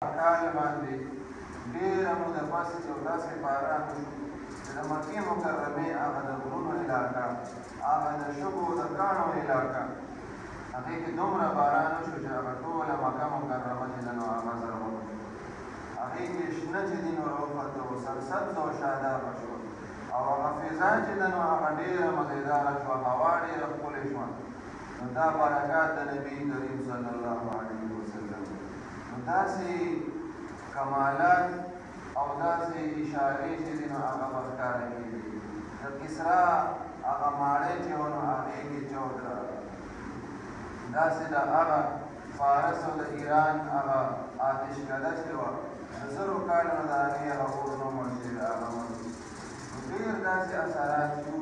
کال باندې ډېره موده پس یو داسې باران وشو چې د مکې مکرمې هغه د غرونو علاقه، هغه د شګو د کاڼو علاقه، هغې کې دومره باران وشو چې هغه ټوله مکه مکرمه چې ده نو هغه زرغونه شوه. هغې کې شنه چې دي نو راوخته و، سرسبز او شادابه شوه، او هغه فضا چې ده نو هغه ډېره مزېداره شوه، هوا ډېره ښکلې شوه. نو دا برکات د نبي کریم صلی الله علیه وسلم. نو داسې کمالات او داسې اشارې چې دي نو هغه به ښکاره کېږي. د کسرا هغه ماړۍ چې وه نو هغې کې چود راغی. داسې د هغه فارس او د ایران هغه آتشکده چې وه د زرو کالو د هغې هغه اور نه مړ شوي، هغه مړ شو. نو ډېر داسې اثرات شو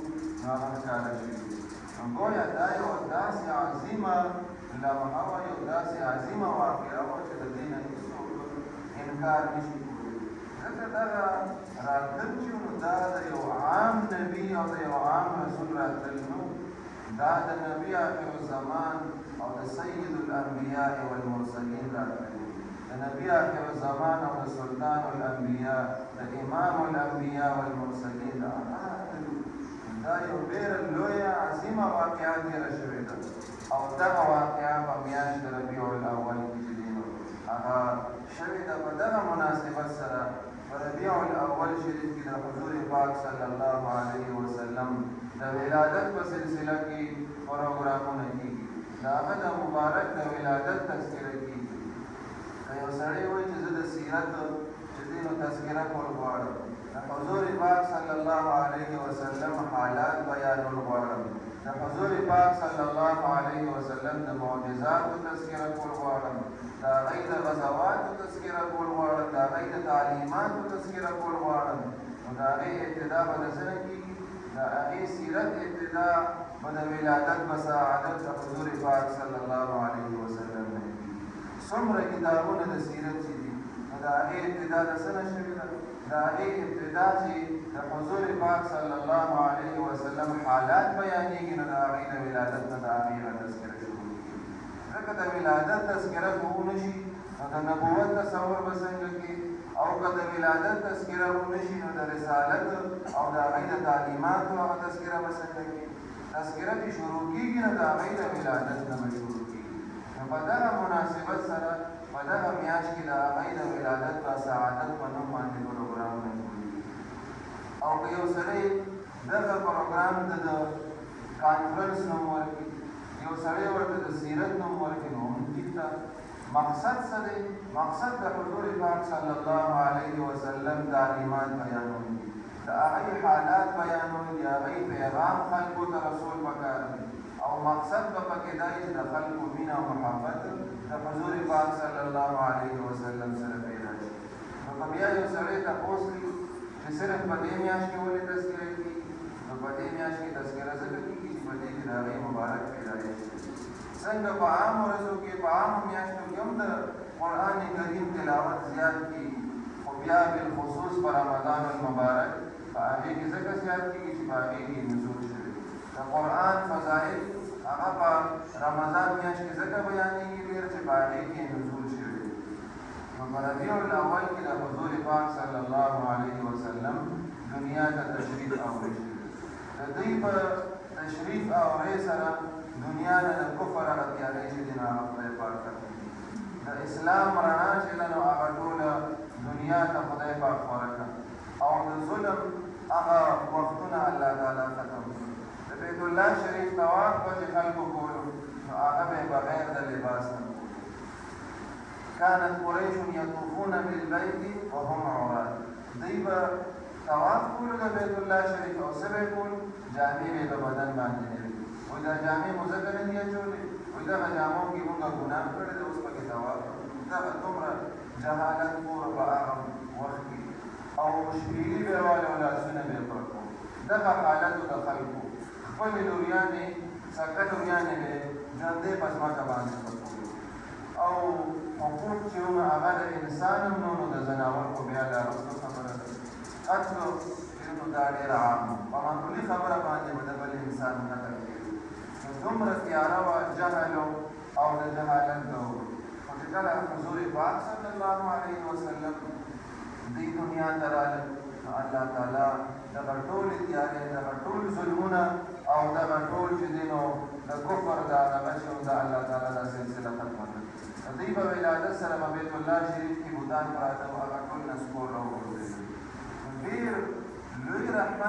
نو هغه ښکاره شوي. نو ګویا دا یو داسې عظیمه لمحه وه، یو داسې عظیمه واقعه وه چې د دې نه هېڅوک انکار نه شي کولی. ځکه دغه راتلل چې نو دا د یو عام نبي او د یو عام رسول راتلل نه، دا د نبي آخر الزمان او د سید الانبیاء والمرسلین راتلل، د نبي آخر الزمان او د سلطان الانبیاء، د امام الانبیاء والمرسلین راتلل. دا یو ډېره لویه عظیمه واقعه تېره شوې ده، او دغه واقعه په میاشت د ربیع الاول کې چې دی نو هغه شوې ده په دغه مناسبت سره. په ربیع الاول شریف کې د حضور پاک صلی الله علیه وسلم د ولادت په سلسله کې پروګرامونه کېږي، د هغه د مبارک د ولادت تذکره کېږي. که یو سړی وایي چې زه د سیرت چې دی نو تذکره کول غواړم، د حضور پاک صلی الله علیه وسلم حالات بیانول غواړم، د حضور پاک صلی الله علیه وسلم د معجزاتو تذکره کول غواړم، د هغې د غزواتو تذکره کول غواړم، د هغې د تعلیماتو تذکره کول غواړم، نو د هغې ابتدا به د څه نه کېږي؟ د هغې سیرت ابتدا به د ولادت به سعادت د حضور پاک صلی الله علیه وسلم نه کېږي. څومره کتابونه د سیرت چې دي نو د هغې ابتدا د څه نه شوې ده؟ د هغې ابتدا چې د حضور پاک صلی الله علیه وسلم حالات بیانېږي نو د هغې د ولادت نه د هغې هغه تذکره شروع کېږي. ځکه د ولادت تذکره که ونه شي نو د نبوت تصور به څنګه کېږي، او که د ولادت تذکره ونه شي نو د رسالت او د هغې د تعلیماتو هغه تذکره به څنګه کېږي. تذکره چې شروع کېږي نو د هغې د ولادت نه به شروع کېږي. نو په دغه مناسبت سره په دغه میاشت کې د هغې د ولادت با سعادت په نوم باندې پروګرامونه جوړېږي. او که یو سړی دغه پروګرام ته د کانفرنس نوم ورکړي، یو سړی ورته د سیرت نوم ورکړي، نو هم ټیک ده. مقصد څه دی؟ مقصد د حضور پاک صلی الله علیه وسلم تعلیمات بیانول دي، د هغې حالات بیانول دي، هغې پیغام خلکو ته رسول پکار دی، او مقصد به پکې دا چې د خلکو مینه او محبت د حضور پاک صلی الله علیه وسلم سره پیدا شي. نو که بیا یو سړی تپوس کړي چې صرف په دې میاشت کې ولې تذکره کېږي، نو په دې میاشت کې تذکره ځکه کېږي چې په دې کې د هغې مبارک پیدایش دی. څنګه په عامو ورځو کې په عامو میاشتو کې هم د قرآن کریم تلاوت زیات کېږي، خو بیا بالخصوص په رمضان المبارک په هغې کې ځکه زیات کېږي چې په هغې کې نزول شوی د قرآن فضایل هغه په رمضان میاشت کې ځکه بیانېږي ډېر چې په هغې کې نزول شوی. نو په ربیع الاول کې د حضور پاک صلی الله علیه وسلم دنیا ته تشریف آوری شوی. د دوی په تشریف آورۍ سره دنیا نه د کفر هغه تیارې چې دي نو هغه خدای پاک ختم کړي. د اسلام رڼا چې ده نو هغه ټوله دنیا ته خدای پاک خوره کړه، او د ظلم هغه وختونه الله تعالی ختم کړي. د بیت الله شریف طواف به چې خلکو کولو نو هغه به یې بغیر د لباس نه کولو. کانت قریش یطوفون بالبیت وهم عورات. دوی به طواف کولو د بیت الله شریف، او څه به یې کول؟ جامې به یې په بدن باندې نه وي. وایي دا جامې مو ځکه نه دي اچولې، وایي دغه جامو کې مونږ ګناه کړی دی، اوس پکې طواف کوو. دغه دومره جهالت پوره په هغه وخت کې، او شپېلي به یې والو، لاسونه به یې پرکول. دغه حالت د خلکو خپلې لوریانې سکه لوریانې به یې ژوندۍ په ځمکه باندې پرکولې، او حقوق چې هم هغه د انسان هم نو د ځناور خو بیا لا وروسته خبره ده. قتل چې نو دا ډېره عام په معمولي خبره باندې به د بل انسان قتل کېږي. نو دومره تیاره وه، جهل او د جهالت دور. خو چې کله حضور پاک صلی الله علیه وسلم دې دنیا ته راغلل الله تعالی دغه ټول تیارې دغه ټول ظلمونه او دغه ټول چې دی نو د کفر دا دغه چې د الله تعالی دا سلسله ختمه کړه دوی په ولادت سره په بیت الله شریف کې بوتان پراته او هغه ټول نسکور راوړل ډېر لوی رحمت